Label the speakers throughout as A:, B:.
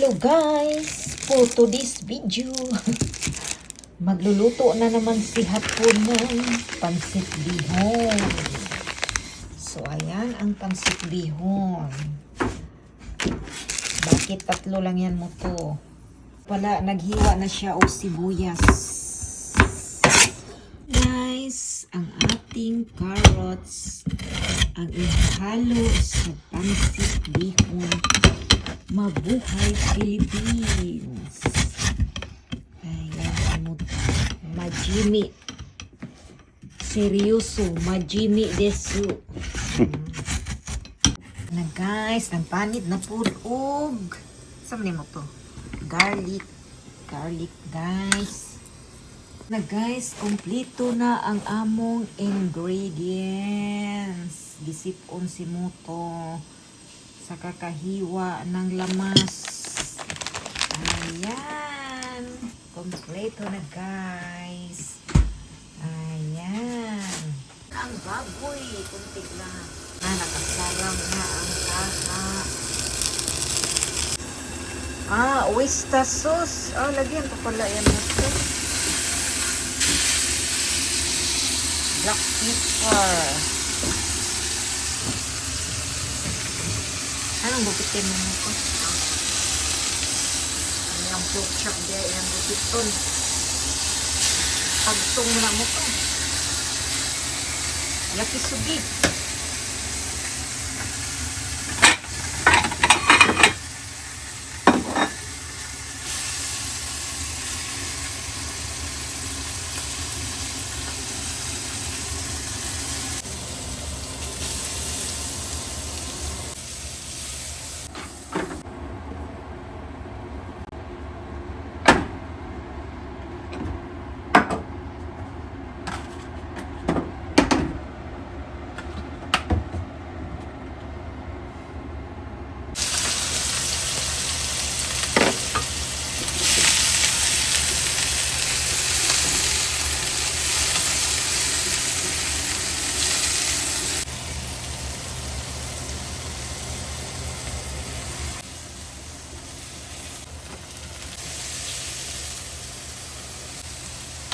A: Hello guys, for today's video, magluluto na naman si hapon ng pansit bihon. So ayan ang pansit bihon. Bakit tatlo lang yan mo to? Pala, naghiwa na siya o sibuyas. Guys, ang ating carrots ang ihalo sa pansit bihon. Mabuhay Philippines. Ayan, ano, majimi. Seryoso, majimi desu. Na guys, ang panit na food og. Saan mo to? Garlic. Garlic guys. Na guys, kompleto na ang among ingredients. Gisipon si Moto sa kakahiwa ng lamas. Ayan. Kompleto na guys. Ayan. Ang baboy. Kunti lang. Nakasarang na ang kaha. Oyster sauce. Lagyan pa pala yan na sauce. Black pepper. Anong gupitin mo nito? Ano yung pork chop dyan? Yung gupiton. Pagtong mo na mo to. Yakisugi.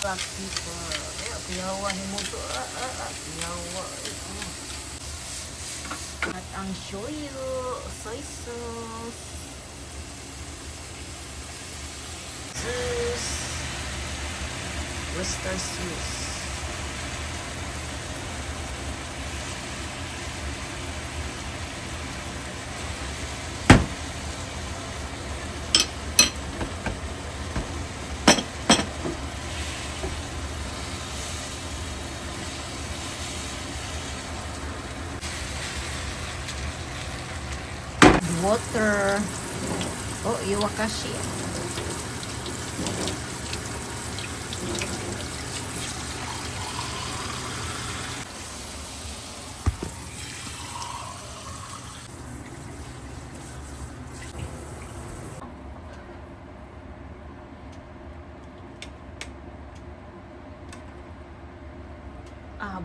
A: Black pepper. Piyawa ni mo to. Piyawa. At ang shoyu, soy sauce, oyster sauce. Water. Iwakashi.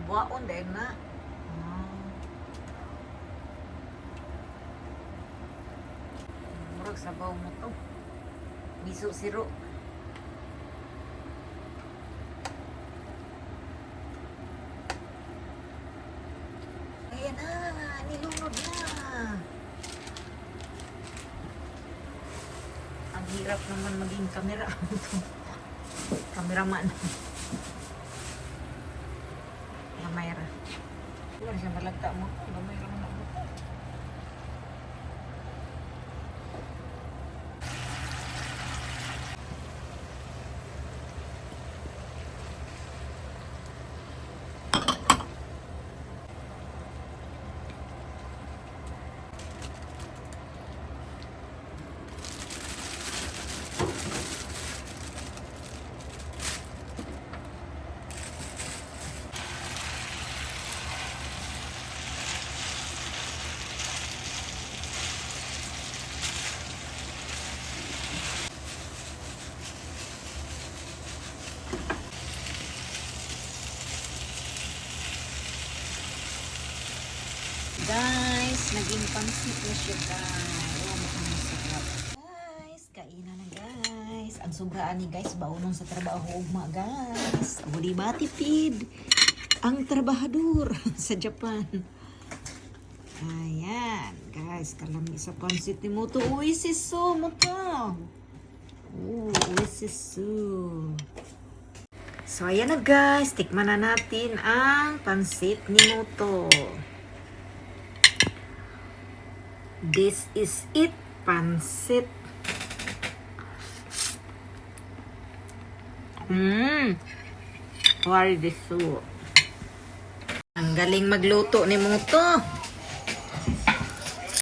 A: Buwaon dahil na. Sabaw mo to. Miso siro. Ayan na. Nilunod na. Ang hirap naman maging kamera. Kameraman. Mayra. Wala siya malagta mo. Mayra mo na mo. Guys, naging pansit na siya guys. Oh, mukhang masarap. Guys, ang sobraan ni guys. Baunon sa trabaho ugma guys. Wali ba tipid ang trabahador sa Japan. Ayan, guys, kalami sa pansit ni Moto. Uy, siso mo to. Uy, siso. So, ayan na guys. Tikman na natin ang pansit ni Moto. This is it, pansit. Wari desu. Ang galing magluto ni Moto.